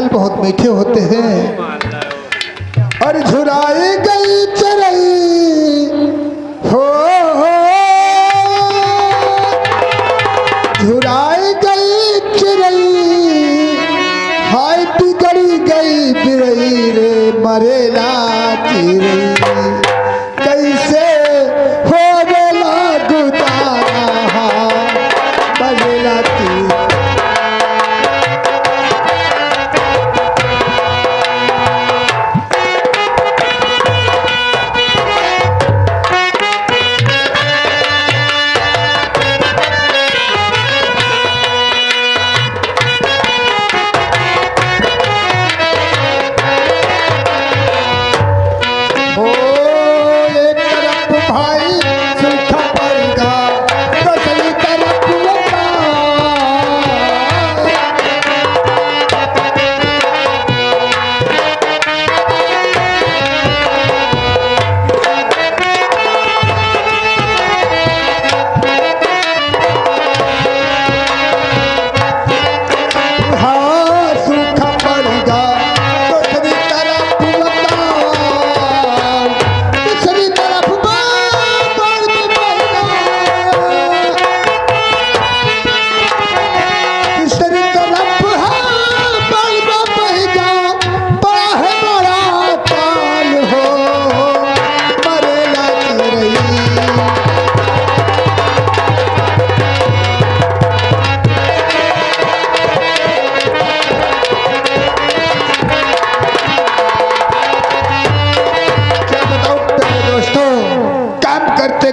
बहुत मीठे होते हैं। और झुराई गई चरई हो, झुराई गई चिरई, हाय बिगड़ी गई बिरई रे मरेला चिरई, कैसे हो बेला गुजारा मरेला चिरई।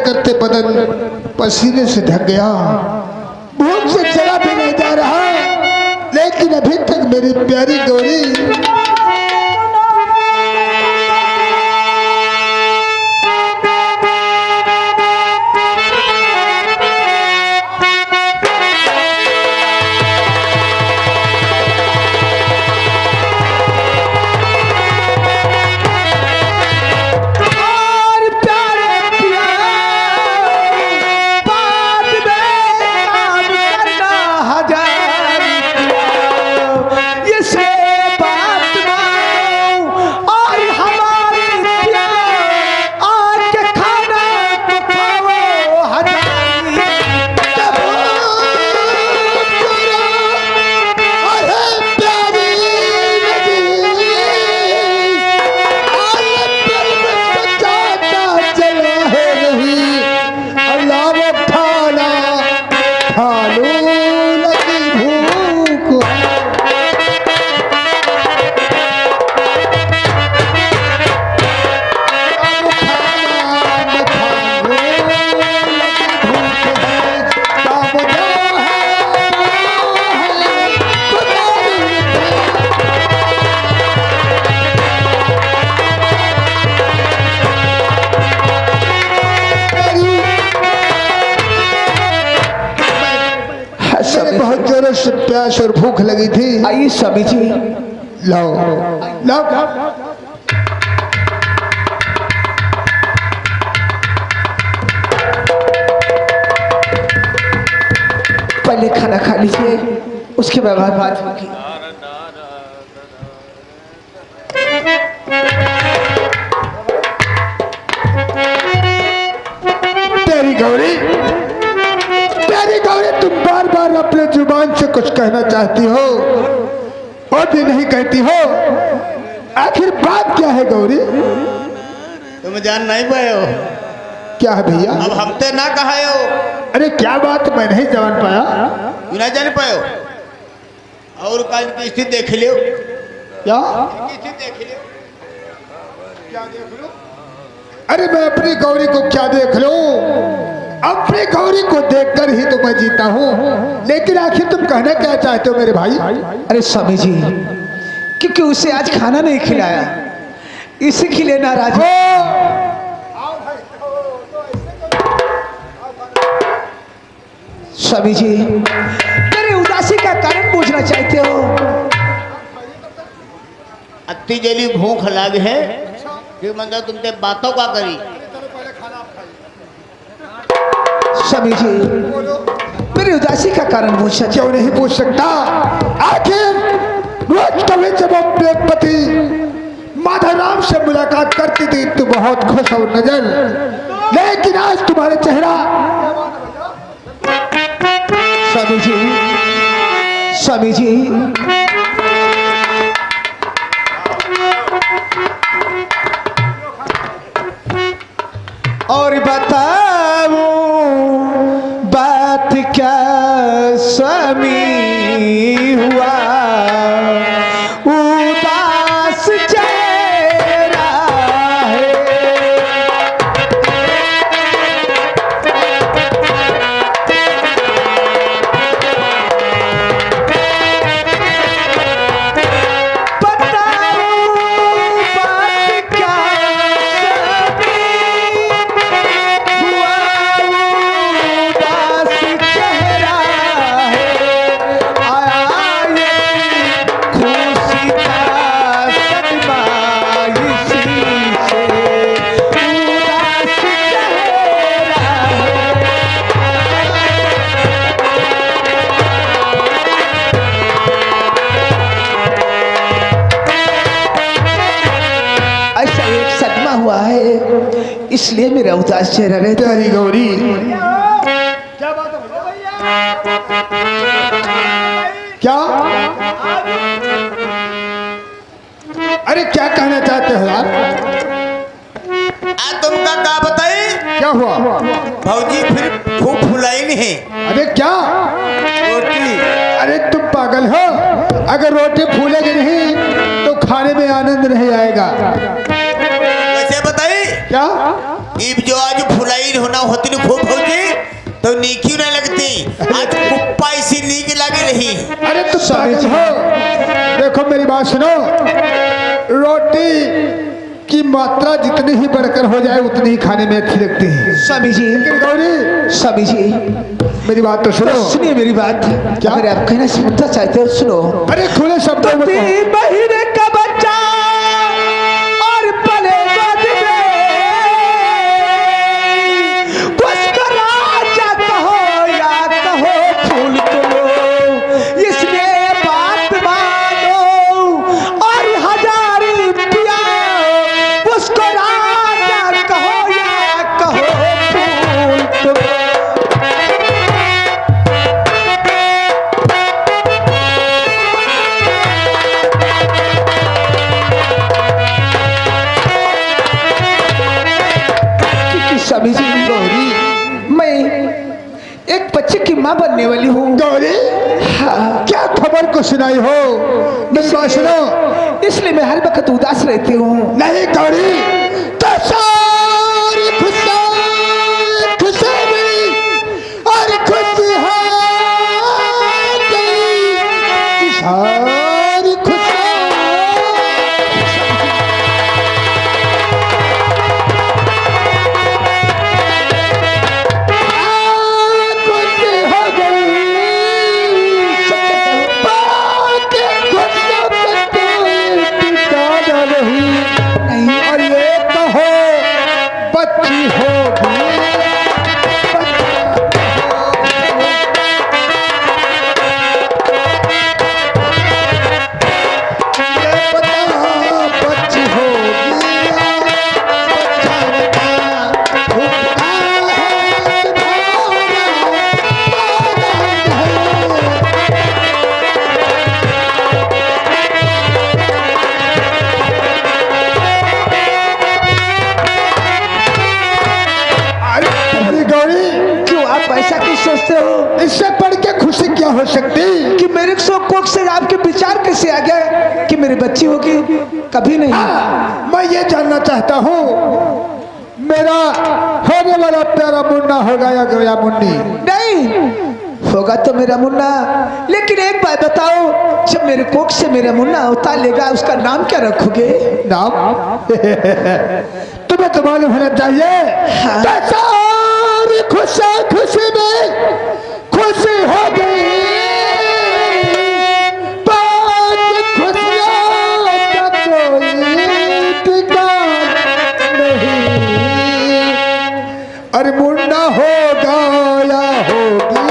करते बदन पसीने से ढक गया, भूख से चला भी नहीं जा रहा, लेकिन अभी तक मेरी प्यारी गौरी बहुत जोरों से प्यास और भूख लगी थी। आइए स्वामी जी, लाओ लाओ। पहले खाना खा लीजिए, उसके बाद बात होगी। तेरी गौरी, तेरी गौरी, तुम बार बार अपने जुबान से कुछ कहना चाहती हो और भी नहीं कहती हो, आखिर बात क्या है गौरी? तुम जान नहीं पाए हो? क्या है भैया? अब हम ते ना कहा हो। अरे क्या बात, मैं नहीं जान पाया। क्यों नहीं जान पाए हो? और काल की स्थिति देख लियो। क्या स्थिति देख लियो? क्या देख लो? अरे मैं अपनी गौरी को क्या देख लूं? अपनी गौरी को देखकर ही तो मैं जीता हूँ, लेकिन आखिर तुम कहना क्या चाहते हो मेरे भाई? अरे स्वामी जी, क्योंकि उसे आज खाना नहीं खिलाया, इसी के लिए नाराज हो। स्वामी जी, मेरी उदासी का कारण पूछना चाहते हो? अति जली भूख लग है कि मतलब तुमसे बातों का करी। स्वामी जी, मेरी उदासी का कारण पूछना। क्यों नहीं पूछ सकता? आखिर रोज कभी जब अपने पति माधवराम से मुलाकात करती थी तो बहुत खुश हो नजर, लेकिन आज तुम्हारे चेहरा। स्वामी जी, स्वामी जी, और बताओ बात क्या स्वामी हुआ, उदास चेहरा है। हुआ है इसलिए मेरा उदास चेहरा रहता है। गौरी, क्या अरे क्या कहना चाहते हो यार? तुमका क्या बताई? क्या हुआ भौजी फिर खूब फुलाई नहीं? अरे क्या रोटी? अरे तुम पागल हो, अगर रोटी फूलेगी नहीं तो खाने में आनंद नहीं आएगा। कैसे बताई? क्या इब जो आज फुलाई होना होती न खूब भौजी तो नीकी ना लगती, आज कुप्पा इसी नीक लगे रही। अरे तुम पागल हो, देखो मेरी बात सुनो, रोटी की मात्रा जितनी ही बढ़कर हो जाए उतनी ही खाने में अच्छी लगती है। स्वामी जी, गौरी, स्वामी जी मेरी बात तो सुनो। सुनिए मेरी बात। क्या? अगर आप कहना सुनना चाहते हो सुनो। अरे खुले शब्दों में कहो। महीने का बच्चा और पले गोद में, उसको राजा कहो या कहो फूल तुलो, इसलिए बात मानो और हजार पिया, उसको राजा कहो या कहो फूल तुलो। स्वामी जी, गौरी, मैं एक बच्चे की माँ बनने वाली हूँ। गौरी, हाँ। क्या खबर को सुनाई हो? मेरी बात सुनो। इसलिए मैं हर वक्त उदास रहती हूँ। नहीं गौरी, तो सारी खुशी खुशी मेरी और खुशी है तेरी, सारी खुशी। और ये कहो बच्ची होगी, ये बता बच्ची होगी, ऐसा क्यों सोचते हो? इससे बढ़ के खुशी क्या हो सकती? कि मेरे कोख से आपके विचार कैसे आ गया कि मेरी बच्ची होगी? कभी नहीं। मैं ये जानना चाहता हूँ, मेरा होने वाला प्यारा मुन्ना होगा या मुन्नी? नहीं होगा तो मेरा मुन्ना, लेकिन एक बात बताओ, जब मेरे कोख से मेरा मुन्ना उतार लेगा उसका नाम क्या रखोगे? नाम तुम्हें तो मालूम होना चाहिए। हाँ। खुशी खुशी में खुशी हो गई, खुशियों का कोई ठिकाना नहीं। अरे मुन्ना होगा या होगी,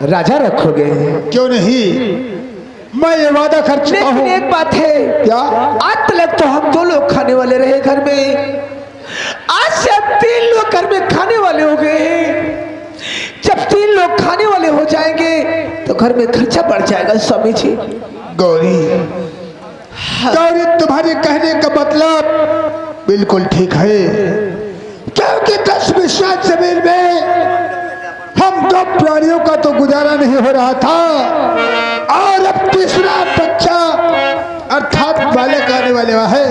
राजा रखोगे। क्यों नहीं, मैं ये वादा कर चुका लेकिन हूँ। एक बात है, क्या? आज तक तो हम 2 लोग खाने वाले रहे घर में, आज से अब 3 लोग घर में खाने वाले हो गए हैं। जब 3 लोग खाने वाले हो जाएंगे तो घर में खर्चा बढ़ जाएगा स्वामी जी। गौरी, गौरी तुम्हारे कहने का मतलब बिल्कुल ठीक है, क्योंकि 10 विश्वास जमीन में हम 2 प्राणियों का तो गुजारा नहीं हो रहा था, और अब तीसरा बच्चा अर्थात बालक आने वाले है।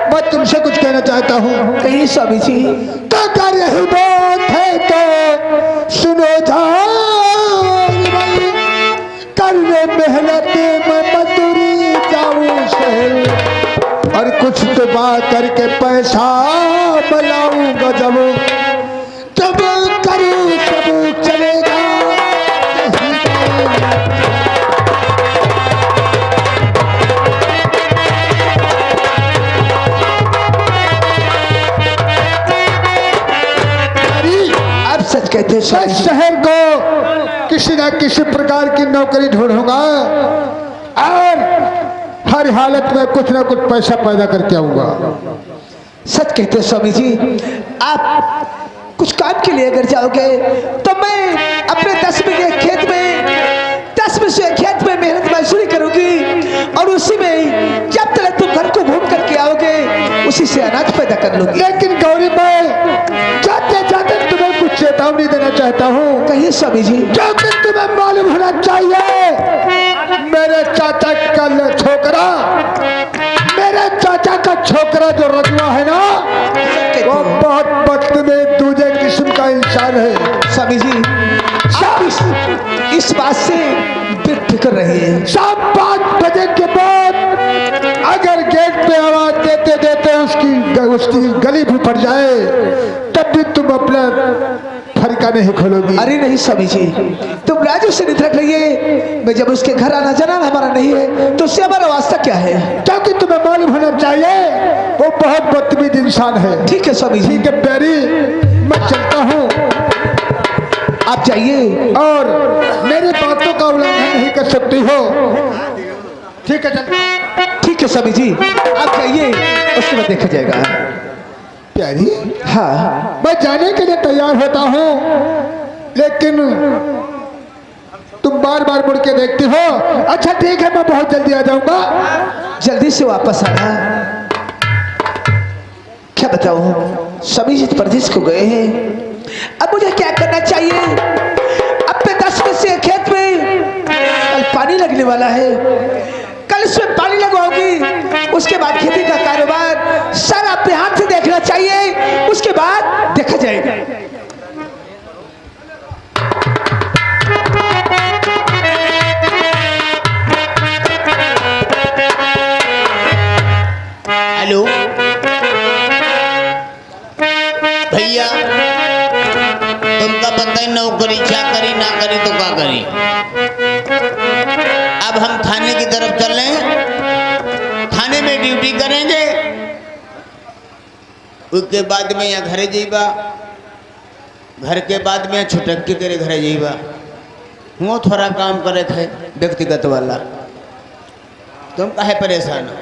मैं तुमसे कुछ कहना चाहता हूँ। कहिए स्वामी जी। तो कर यही बात है तो सुनो जान, करने मेहनत में मजदूरी जाऊं शहर, और कुछ तो बात करके पैसा बनाऊंगा जब करूँ सब चलेगा। आप सच कहते हैं स्वामी मैं जी। शहर को किसी न किसी प्रकार की नौकरी ढूंढूंगा और हर हालत में कुछ ना कुछ पैसा पैदा करके आऊंगा। सच कहते हैं स्वामी जी। आप कुछ काम के लिए अगर जाओगे तो मैं अपने 10 बीघे खेत में 10 बीघे खेत में मेहनत मजदूरी करूंगी, और उसी में जब तक तुम घर को घूम करके आओगे उसी से अनाज पैदा कर लूंगी। लेकिन गौरी, मैं जाते जाते तुम्हें कुछ चेतावनी देना चाहता हूँ। कहिए स्वामी जी। क्योंकि तुम्हें मालूम होना चाहिए, मेरे चाचा का छोकरा, मेरे चाचा का छोकरा जो रजुआ है ना, वो बहुत बदतमीज दूसरे किस्म का इंसान है। स्वामी जी, आप इस बात से बेफिक्र रहिए। शाम 5 बजे के बाद अगर गेट पे आवाज देते देते उसकी गली भी फट जाए, तब भी तुम अपना फरका नहीं खोलोगी। अरे नहीं स्वामी जी, तुम राजू से निधक रहिए। मैं जब उसके घर आना जाना हमारा नहीं है तो उससे हमारा वास्ता क्या है? क्योंकि तुम्हें मालूम होना चाहिए वो बहुत बदतमीज इंसान है। ठीक है स्वामी जी। ठीक है प्यारी, मैं चलता हूँ, आप जाइए और मेरी बातों का उल्लंघन नहीं कर सकती हो। ठीक है, चल। ठीक है स्वामी जी, आप जाइए, उसके बाद देखा जाएगा। प्यारी, हाँ, मैं जाने के लिए तैयार होता हूँ, लेकिन तुम बार बार मुड़ के देखती हो। अच्छा ठीक है, मैं बहुत जल्दी आ जाऊंगा। जल्दी से वापस आना। क्या बताऊं, स्वामी जी परदेश को गए हैं, अब मुझे क्या करना चाहिए? अपने 10 बजे खेत में कल पानी लगने वाला है, कल इसमें पानी लगवाऊंगी, उसके बाद खेती का कारोबार सारा अपने हाथ से देखना चाहिए, उसके बाद देखा जाएगा। हेलो भैया, तुमका पता है नौकरी क्या करी ना करी तो क्या करी। अब हम थाने की तरफ चल रहे हैं, थाने में ड्यूटी करेंगे, उसके बाद में यहाँ घरे जाइबा, घर के बाद में छुटक के तेरे घरे जाइबा। वो थोड़ा काम करे थे व्यक्तिगत वाला, तुम काहे परेशान हो?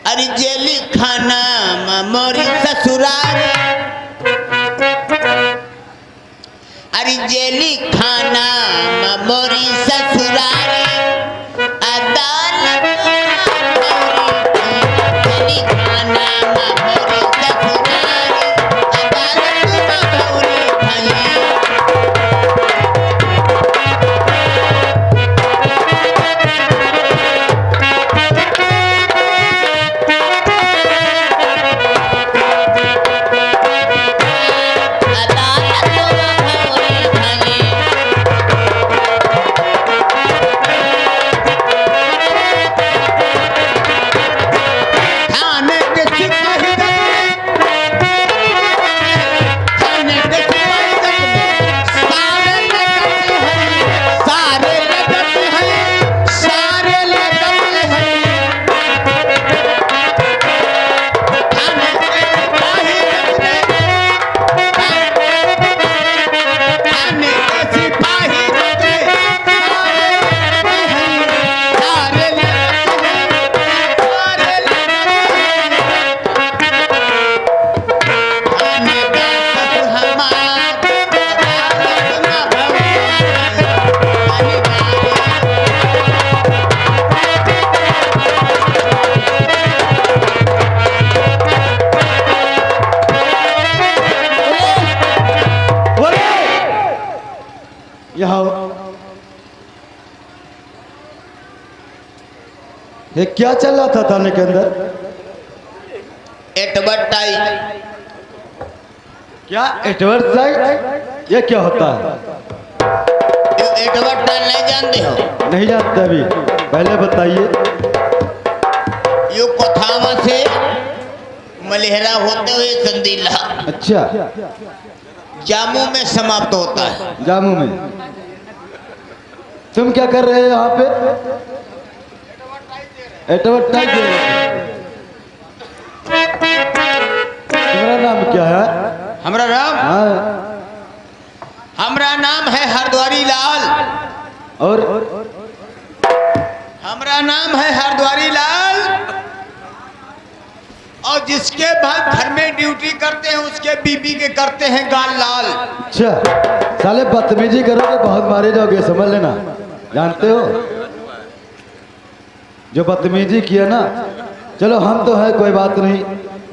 अरे जेली खाना मोरी ससुराल, अरे जेली खाना मोरी ससुराल, अदालत जेली खाना मोरी ससुराल, अदालत भौरी खाली। ये क्या चल रहा था थाने के अंदर? एडवर्टाइज। क्या एडवर्टाइज? ये क्या होता है? एडवर्टाइज नहीं जानते हो? नहीं जानते अभी, पहले बताइए। यो कोथावा से मलेहरा होते हुए कंदीला अच्छा, जामू में समाप्त होता है। जामू में। तुम क्या कर रहे हो यहाँ पे? एडवर्टाइज दे रहे हो। तुम्हारा नाम क्या है? हमारा नाम हाँ, हमारा नाम है हरद्वारी लाल। और हमारा नाम है हरद्वारी लाल, और जिसके बाद घर में ड्यूटी करते हैं उसके बीबी के करते हैं गाल लाल। अच्छा, साले बदतमीजी करोगे बहुत मारे जाओगे, समझ लेना। जानते हो जो बदतमीजी किया ना, चलो हम तो है कोई बात नहीं,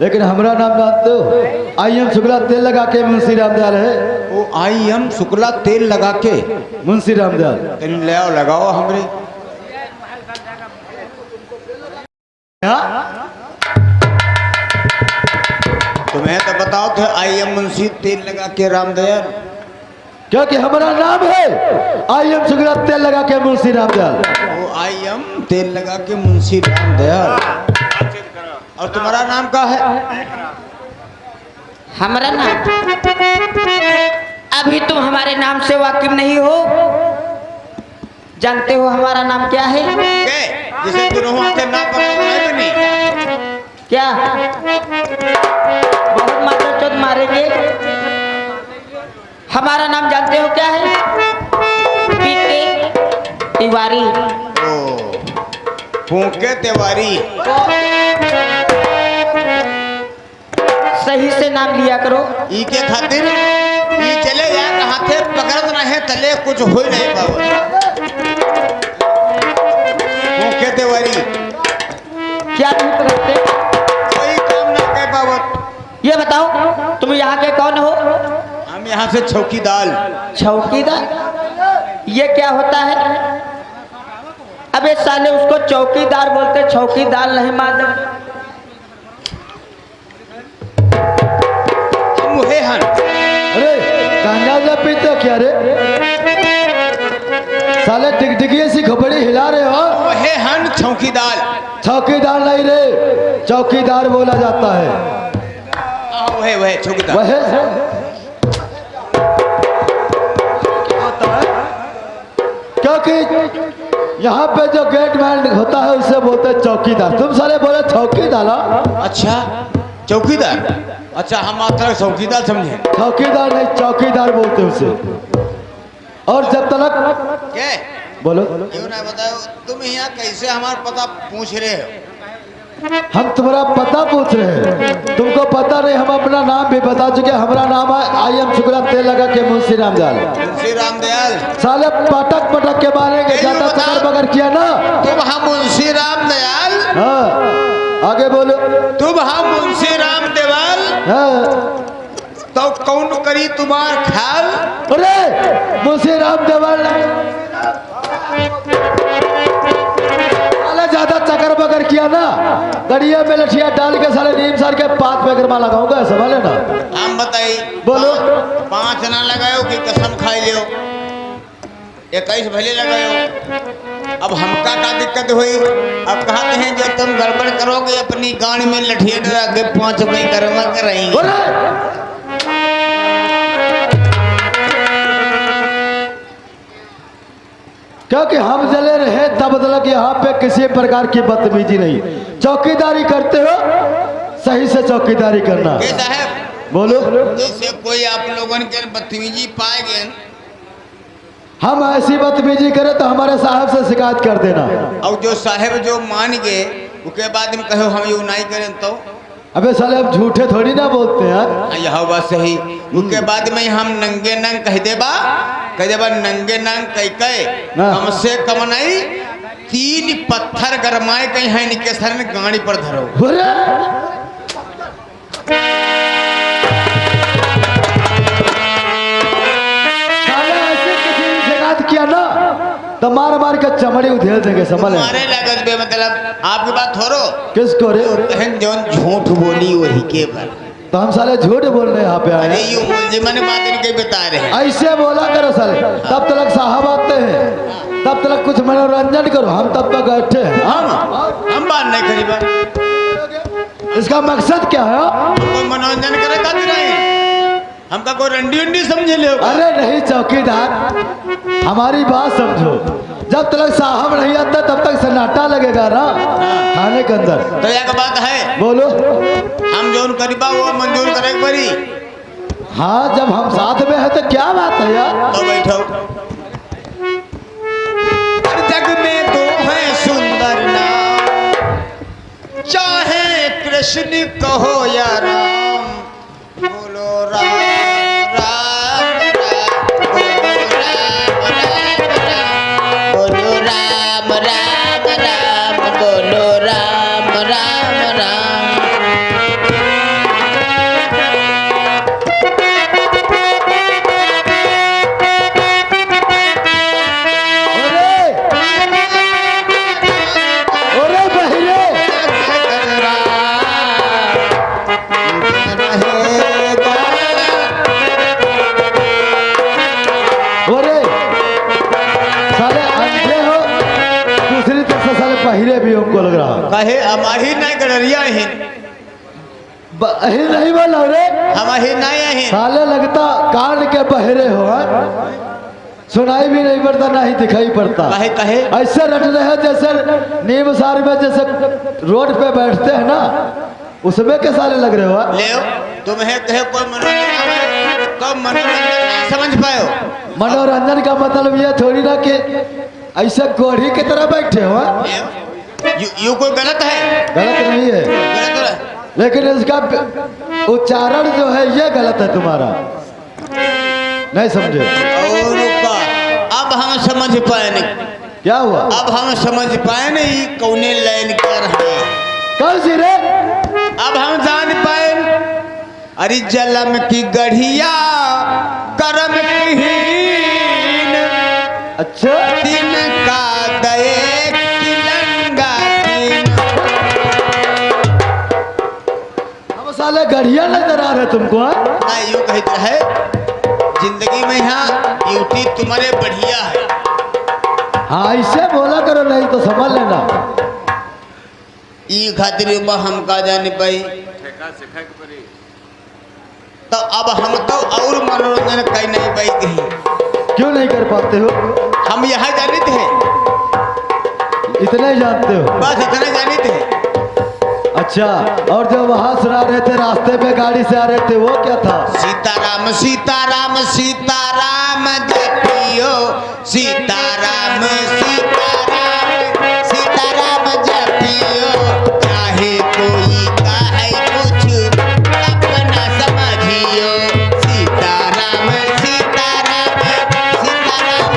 लेकिन हमारा नाम जानते हो? IM शुक्ला तेल लगा के मुंशी रामदयाल है। वो IM शुक्ला तेल लगा के मुंशी रामदयाल तेल ले आओ, लगाओ हमरे। हाँ? तुम्हें तो बताओ तो IM मुंशी तेल लगा के रामदयाल, क्योंकि हमारा नाम है IM शुक्ला तेल लगा के मुंशी रामदयाल। वो IM तेल लगा के मुंशी रामदयाल। और तुम्हारा नाम क्या है? हमारा नाम? अभी तुम हमारे नाम से वाकिफ नहीं हो। जानते हो हमारा नाम क्या है? के जिसे दोनों आंखें ना पकड़ बनी। क्या? बहुत मात्र चोट मारेंगे। हमारा नाम जानते हो क्या है? पीके तिवारी। ओ, फूंके तिवारी। सही से नाम लिया करो। ई के खातिर ई चले या कहाँ थे पकड़त रहे तले कुछ हो नहीं पाओ। फूंके तिवारी क्या तुम करते? कोई काम ना कर पावत। ये बताओ तुम यहाँ के कौन हो? हम यहाँ से चौकीदार। चौकीदार? ये क्या होता है? अबे साले उसको चौकीदार बोलते, चौकीदार नहीं मालूम। मुहे हन। अरे गांजा पीते क्या रे? साले टिकटिकी सी खपड़ी हिला रहे हो। मुहे हन चौकीदार। चौकीदार नहीं रे, चौकीदार बोला जाता है। वह चौकीदार। वह क्योंकि यहाँ पे जो गेटमैन होता है उसे बोलते हैं चौकीदार। तुम साले बोले चौकीदार? अच्छा चौकीदार। अच्छा हम मात्र चौकीदार समझे। चौकीदार नहीं, चौकीदार बोलते उसे। और जब तक क्या बोलो, क्यों ना बताओ तुम यहाँ कैसे हमारा पता पूछ रहे हो? हम तुम्हारा पता पूछ रहे हैं। तुमको पता नहीं, हम अपना नाम भी बता चुके। हमारा नाम है IM शुक्ला तेल लगा के मुंशी रामदयाल। मुंशी रामदयाल। साले पटक पटक के मारेंगे, ज्यादा चक्कर बगर किया ना। तुम हम मुंशी रामदयाल। हाँ आगे बोलो। तुम हम मुंशी रामदयाल। हाँ। तो कौन करी तुम्हार ख्याल? अरे मुंशी रामदयाल ज्यादा चक्कर बगर किया ना, गड़िया में लठिया डाल के साले नीम सार के पात पे गरमा लगाऊंगा, संभाले ना। हम बताई बोलो। 5 ना लगायो कि कसम खाई लियो? 21 भले लगायो। अब हमका क्या दिक्कत हुई? अब कहते हैं जब तुम गड़बड़ करोगे अपनी गाड़ी में लठिया डरा के 5 रुपये गरमा कराएंगे। क्योंकि हम जले रहे तब तक यहाँ पे किसी प्रकार की बदतमीजी नहीं। चौकीदारी करते हो, सही से चौकीदारी करना। साहब बोलो। जैसे कोई आप लोगों के बदतमीजी पाएंगे, हम ऐसी बदतमीजी करें तो हमारे साहब से शिकायत कर देना। और जो साहब जो मान गए उसके बाद में कहो हम यू नहीं करें तो? अबे साले हम झूठे थोड़ी ना बोलते हैं। यह बात सही। उसके बाद में हम नंगे नंग कह देबा नंगे नंग कह कम से कम नहीं 3 पत्थर गरमाए कहीं है निके सर में गाड़ी पर धरो। ऐसे किसी ने शिकायत किया ना तो मार मार के चमड़ी उधेड़ देंगे, समझ ले। तुम्हारे लगत बे मतलब आपकी बात थोरो किसको रे? बहन जौन झूठ बोली वही के पर तो हम साले झूठ बोल रहे हैं यहाँ पे अरे आए। यू बोल जी मैंने बात इनके बता रहे हैं। ऐसे बोला करो साले, तब तक साहब आते हैं, तब तक कुछ मनोरंजन करो, हम तब तक बैठे हैं। हम बात नहीं करी बात इसका मकसद क्या है? कोई मनोरंजन करे खातिर रहे हमका कोई रंडी उंडी समझे ले अरे नहीं चौकीदार, हमारी बात समझो, जब तक साहब नहीं आता तब तक सन्नाटा लगेगा ना थाने के अंदर। तो एक बात है बोलो। हम जौन करीबा वो मंजूर करे परी। हाँ जब हम साथ में है तो क्या बात है यार। तो बैठो। हर जग में दो है सुंदर नाम, चाहे कृष्ण कहो या राम, बोलो राम राम राम, बोलो राम राम राम, बोलो राम राम राम। अरे बहिरे, अरे साले अंधे हो, दूसरी तरफ से साले बहिरे भी हमको लग रहा। कहे हमारी नहीं गडरिया है बहिर नहीं बोला रे, हमारी नहीं है। साले लगता कान के बहरे हो हाँ? सुनाई भी नहीं पड़ता ना ही दिखाई पड़ता। कहे कहे ऐसे रट रहे हैं जैसे नीम सार में जैसे रोड पे बैठते हैं ना, उसमें के साले लग रहे हो। ले तुम्हें कहे कोई मनोरंजन तो मनोरंजन नहीं समझ पाए हो। मनोरंजन का मतलब ये थोड़ी ना कि ऐसे गोढ़ी की तरह बैठे हो हाँ? यू कोई गलत है? गलत नहीं है, गलत है। लेकिन इसका उच्चारण जो है ये गलत है तुम्हारा, नहीं समझे? और रुका, अब हम समझ पाए नहीं। क्या हुआ? अब हम समझ पाए नहीं कौने लाइन कर है। कौन सी रे? अब हम जान पाए अरे जलम की गढ़िया करम कीन, अच्छा दिन का दए किलंगा कीन। हम साले गढ़िया नजर आ रहे तुमको हाँ? ना यूं कहते है जिंदगी में यहाँ ड्यूटी तुम्हारे बढ़िया है। हाँ ऐसे बोला करो, नहीं तो समझ लेना। ई खातिर हम का जाने पाई। तो अब हम तो और मनोरंजन कहीं नहीं पाई थी। क्यों नहीं कर पाते हो? हम यहाँ जाने थे, इतना ही जानते हो? बस इतना जाने थे। अच्छा, और जो वहाँ सुना रहे थे रास्ते पे गाड़ी से आ रहे थे वो क्या था? सीताराम सीताराम सीताराम जपियो, सीताराम सीताराम सीताराम जपियो, चाहे कोई कहे कुछ अपना समझियो। सीताराम सीताराम सीताराम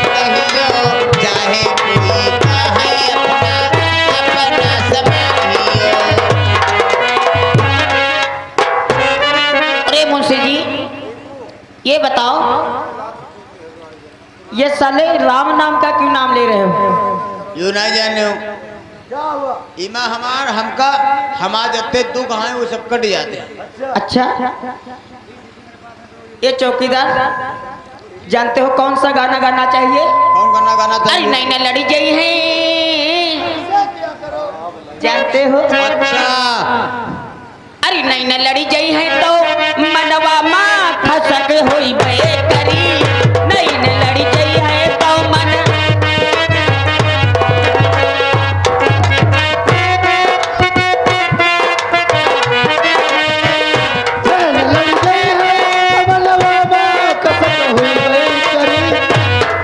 कहियो, चाहे कोई कहे अपना समझियो। अरे मुंशी जी ये बताओ, ये साले राम नाम का क्यों नाम ले रहे हो? यू ना जाने हो क्या हुआ? इमा हमार हमका हमार जत्ते दुख हैं वो सब कट जाते हैं। अच्छा, ये चौकीदार जानते हो कौन सा गाना गाना चाहिए? कौन गाना गाना अरे चाहिए? नहीं नहीं लड़ी गई है, जानते हो? अच्छा अरे नहीं न लड़ी गई है तो मनवा माँ खसक हुई बे करी, नहीं न लड़ी गई है तो मन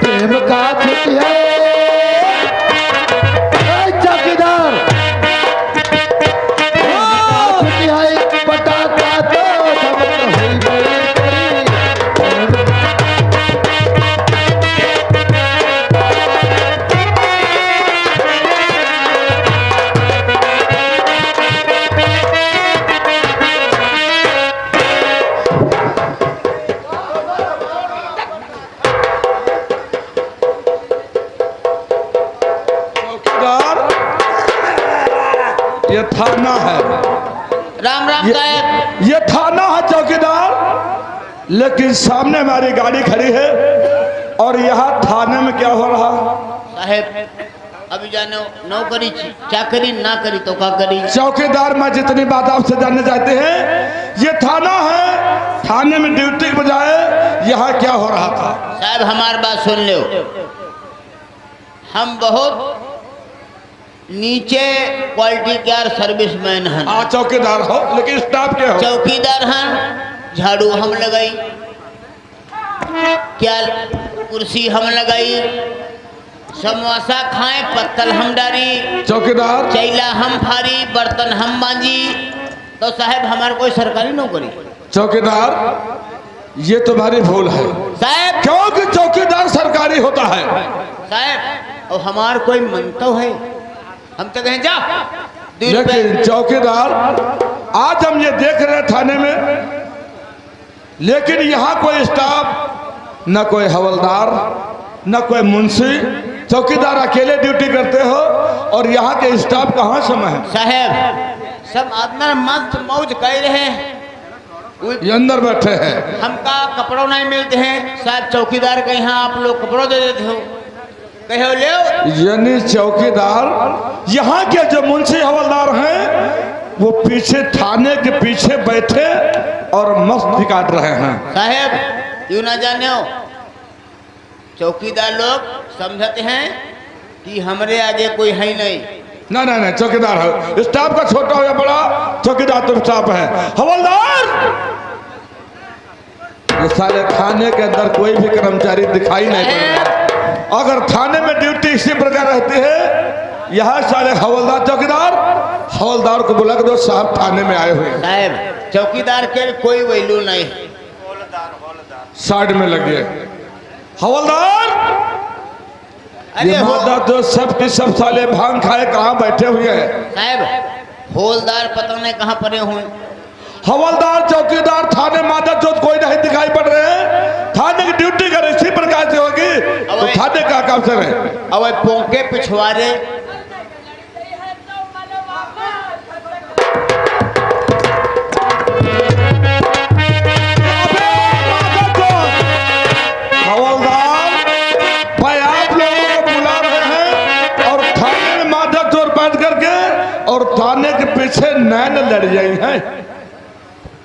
प्रेम का छुट्टी है चौकीदार, पटाखा तो सब हुई बड़ी करी, प्रेम ये थाना है, राम राम साहब। ये थाना है चौकीदार, लेकिन सामने हमारी गाड़ी खड़ी है और यहाँ थाने में क्या हो रहा? साहब अभी जानो नौकरी चाकरी ना करी तो क्या करी? चौकीदार, मैं जितनी बात आपसे जानना चाहते हैं, ये थाना है, थाने में ड्यूटी के बजाय यहाँ क्या हो रहा था? साहब हमारी बात सुन लो, हम बहुत नीचे क्वालिटी के सर्विसमैन हैं। आप चौकीदार हो लेकिन स्टाफ क्या हो? चौकीदार हैं, झाड़ू हम लगाई, क्या कुर्सी हम लगाई, समोसा खाए पत्तल हम डारी, चौकीदार चैला हम फारी, बर्तन हम मांजी। तो साहब हमारे कोई सरकारी नौकरी? चौकीदार, ये तुम्हारी भूल है साहब क्योंकि चौकीदार सरकारी होता है। साहब और हमार कोई मनतो है, हम तो कहें जा 2 रुपए। लेकिन चौकीदार, आज हम ये देख रहे हैं थाने में, लेकिन यहाँ कोई स्टाफ, न कोई हवलदार, न कोई मुंशी, चौकीदार अकेले ड्यूटी करते हो और यहाँ के स्टाफ कहाँ समय है? साहब सब आदमी मस्त मौज कर रहे हैं, ये अंदर बैठे हैं। हमका कपड़ों नहीं मिलते हैं, शायद चौकीदार के यहाँ आप लोग कपड़ों दे देते हो, कहो ले। यानी चौकीदार, यहाँ के जो मुंशी हवलदार हैं वो पीछे थाने के पीछे बैठे और मस्त काट रहे हैं। साहब क्यों ना जाने हो, चौकीदार लोग समझते हैं कि हमारे आगे कोई है नहीं। ना ना ना, चौकीदार है, स्टाफ का छोटा हो या बड़ा, चौकीदार तो स्टाफ है। हवलदार, ये सारे थाने के अंदर कोई भी कर्मचारी दिखाई नहीं पड़ रहा। अगर थाने में ड्यूटी इसी प्रकार रहती है, यहाँ सारे हवलदार, चौकीदार, हवलदार को बुला के दो, साहब थाने में आए हुए हैं। साहब चौकीदार के कोई वैल्यू नहीं। साइड में लगे हवलदार, ये मादा तो सब के सब साले भांग खाए कहाँ बैठे हुए हैं? साहब हवलदार पता नहीं कहाँ पड़े हुए। हवलदार, चौकीदार, थाने मादा चौथ कोई नहीं दिखाई पड़ रहे हैं। थाने की ड्यूटी कर इसी प्रकार से होगी तो थाने का काम से है। अब पोंके पिछवाड़े हवलदार भाई, आप लोगों को बुला रहे हैं और थाने में माधव चोर बैठ करके और थाने के पीछे नैन लड़ गई हैं।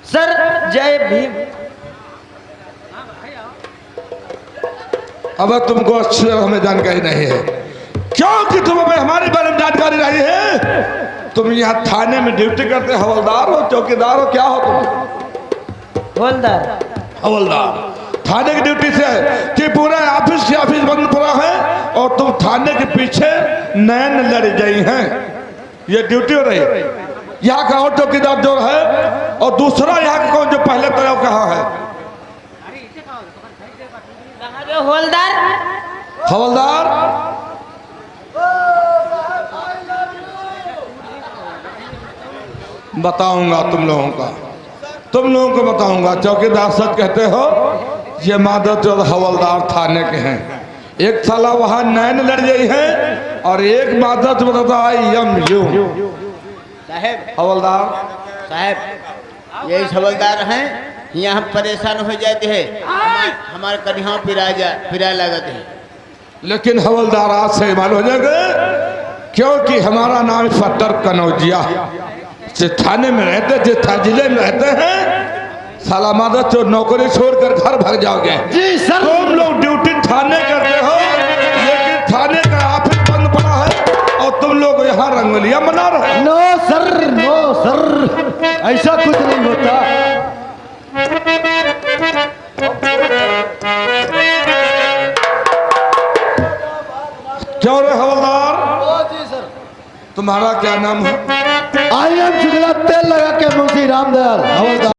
सर जय भीम। अब तुमको अच्छी तरह हमें जानकारी नहीं है, क्योंकि तुम्हें हमारे बारे में जानकारी नहीं है। तुम यहाँ थाने में ड्यूटी करते हवलदार हो, चौकीदार हो, क्या हो तुम? हवलदार। हवलदार थाने की ड्यूटी से कि पूरा ऑफिस बंद पड़ा है और तुम थाने के पीछे नैन लड़ गई हैं। ये ड्यूटी हो रही है। यहाँ का और चौकीदार जो है और दूसरा यहाँ का कौन जो पहले तरफ कहाँ है? हवलदार हवलदार, बताऊंगा तुम लोगों को बताऊंगा। चौकीदार सच कहते हो, ये माधव चौध हवलदार थाने के हैं। एक साला वहां नैन लड़ गई है और एक माधव चौध बताता है यम यू। साहब हवलदार यही हवलदार हैं, यहाँ परेशान हो जाते हैं, हमारे कन्हा फिरा लगत है। लेकिन हवलदार आज से मालूम हो जाएगा, क्योंकि हमारा नाम फटर कनौजिया। जिस थाने में रहते, जिस जिले में रहते हैं, साला मादा चोर नौकरी छोड़कर घर भाग जाओगे। जी सर। तुम लोग ड्यूटी थाने करते हो, लेकिन थाने का ऑफिस बंद पड़ा है और तुम लोग यहाँ रंगोलियां मना रहे हो। नो सर, ऐसा कुछ नहीं होता। क्यों रे हवलदार? तुम्हारा क्या नाम है? आई एम शुक्ला, तेल लगा के मुंशी रामदयाल हवलदार।